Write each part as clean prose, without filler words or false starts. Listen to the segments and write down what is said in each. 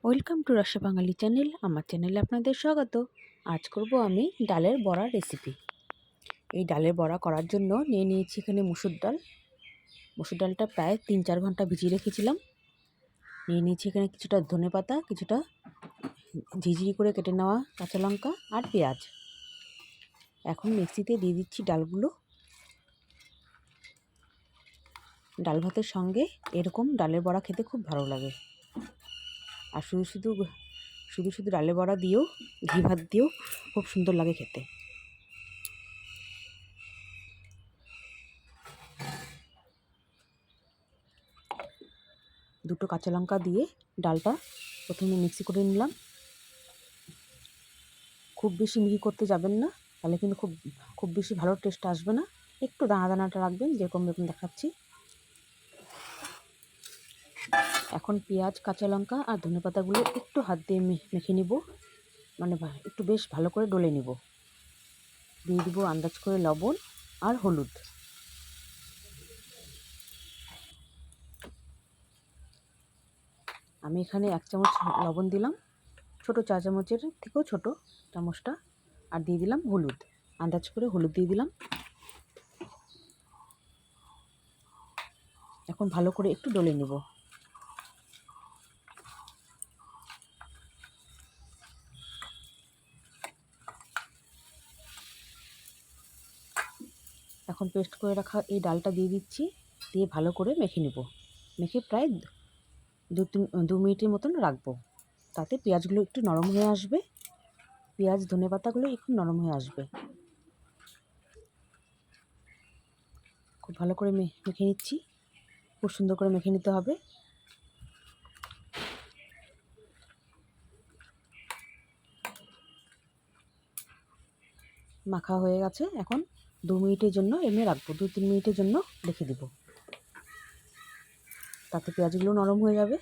Welcome to রসা বাঙালি channel. আমার চ্যানেলে আপনাদের স্বাগত। আজ করব আমি ডালের বড়া রেসিপি। এই ডালের বড়া করার জন্য নিয়ে নিয়েছি এখানে মুসুর ডাল। মুসুর ডালটা প্রায় 3-4 ঘন্টা ভিজিয়ে রেখেছিলাম। নিয়ে নিয়েছি এখানে কিছুটা ধনেপাতা, কিছুটা ঝিঝিরি করে কেটে নেওয়া কাঁচা লঙ্কা আর পেঁয়াজ। এখন মিক্সিতে দিয়ে দিচ্ছি ডালগুলো। ডাল ভাতের সঙ্গে এরকম ডালের বড়া খেতে খুব ভালো লাগে। আর শুধু ডালের বড়া দিয়েও, ঘি ভাত দিয়েও খুব সুন্দর লাগে খেতে। দুটো কাঁচা লঙ্কা দিয়ে ডালটা প্রথমে মিক্সি করে নিলাম। খুব বেশি মিহি করতে যাবেন না, তাহলে কিন্তু খুব বেশি ভালো টেস্ট আসবে না। একটু দানা দানাটা রাখবেন, যেরকম দেখাচ্ছি। এখন পেঁয়াজ, কাঁচা লঙ্কা আর ধনেপাতাগুলো একটু হাত দিয়ে মেখে নিব, মানে একটু বেশ ভালো করে ডলে নিব। দিয়ে দিব আন্দাজ করে লবণ আর হলুদ। আমি এখানে 1 চামচ লবণ দিলাম, ছোটো 4 চামচের থেকেও ছোটো চামচটা। আর দিয়ে দিলাম হলুদ, আন্দাজ করে হলুদ দিয়ে দিলাম। এখন ভালো করে একটু ডলে নেব। এখন পেস্ট করে রাখা এই ডালটা দিয়ে দিচ্ছি, দিয়ে ভালো করে মেখে নেব। মেখে প্রায় 2 মিনিটের মতন রাখবো, তাতে পেঁয়াজগুলো একটু নরম হয়ে আসবে। পেঁয়াজ ধনেপাতাগুলো একটু নরম হয়ে আসবে। খুব ভালো করে মেখে নিচ্ছি, খুব সুন্দর করে মেখে নিতে হবে। মাখা হয়ে গেছে। এখন 2 মিনিটের জন্য এমনি রাখবো, 2-3 মিনিটের জন্য রেখে দেব, তাতে পেঁয়াজগুলো নরম হয়ে যাবে।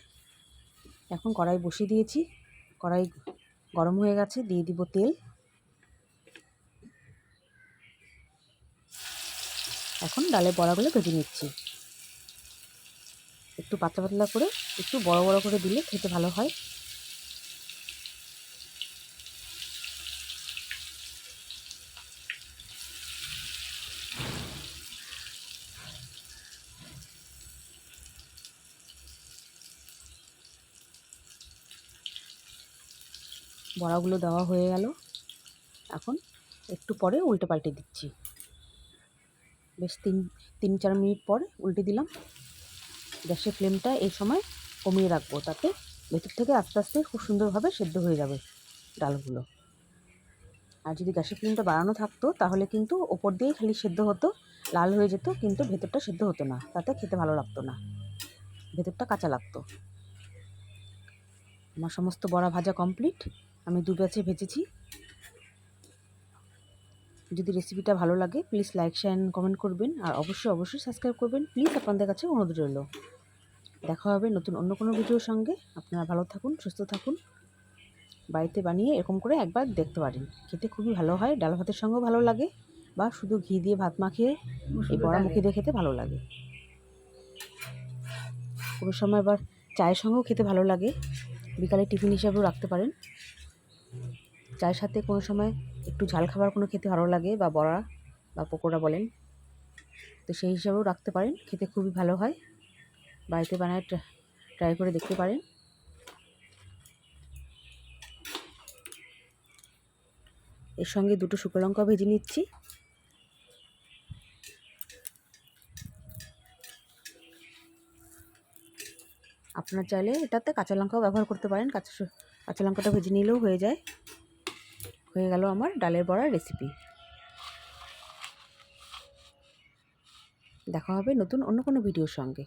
এখন কড়াই বসিয়ে দিয়েছি, কড়াই গরম হয়ে গেছে। দিয়ে দিব তেল। এখন ডালের বড়াগুলো ভেজে নিচ্ছি। একটু পাতলা পাতলা করে, একটু বড় বড় করে দিলে খেতে ভালো হয়। বড়াগুলো দেওয়া হয়ে গেল। এখন একটু পরে উল্টে পাল্টে দিচ্ছি। বেশ 3-4 মিনিট পর উল্টে দিলাম। গ্যাসের ফ্লেমটা এই সময় কমিয়ে রাখবো, তাতে ভেতর থেকে আস্তে আস্তে খুব সুন্দরভাবে সেদ্ধ হয়ে যাবে ডালগুলো। আর যদি গ্যাসের ফ্লেমটা বাড়ানো থাকতো, তাহলে কিন্তু ওপর দিয়েই খালি সেদ্ধ হতো, লাল হয়ে যেত, কিন্তু ভেতরটা সেদ্ধ হতো না, তাতে খেতে ভালো লাগতো না, ভেতরটা কাঁচা লাগতো। আমার সমস্ত বড়া ভাজা কমপ্লিট। আমি 2 ব্যাচে ভেজেছি। যদি রেসিপিটা ভালো লাগে, please like, share and comment করবেন। আর অবশ্যই সাবস্ক্রাইব করবেন, প্লিজ। আপনাদের কাছে অনুরোধ রইল। দেখা হবে নতুন অন্য কোনো ভিডিওর সঙ্গে। আপনারা ভালো থাকুন, সুস্থ থাকুন। বাড়িতে বানিয়ে এরকম করে একবার দেখতে পারেন, খেতে খুবই ভালো হয়। ডাল ভাতের সঙ্গেও ভালো লাগে, বা শুধু ঘি দিয়ে ভাত মাখিয়ে এই বড়া মুখে দিয়ে খেতে ভালো লাগে। কোনো সময় আবার চায়ের সঙ্গেও খেতে ভালো লাগে, বিকালে টিফিন হিসাবেও রাখতে পারেন। চায়ের সাথে কোনো সময় একটু ঝাল খাবার কোনো খেতে ভালো লাগে, বা বড়া বা পকোড়া বলেন, তো সেই হিসাবেও রাখতে পারেন, খেতে খুবই ভালো হয়। বাড়িতে বানায় ট্রাই করে দেখতে পারেন। এর সঙ্গে 2টো শুকনো লঙ্কা ভেজে নিচ্ছি। আপনারা চাইলে এটাতে কাঁচা লঙ্কাও ব্যবহার করতে পারেন, কাঁচা লঙ্কাটা ভেজে নিলেও হয়ে যায়। হয়ে গেল আমার ডালের বড়ার রেসিপি। দেখা হবে নতুন অন্য কোনো ভিডিওর সঙ্গে।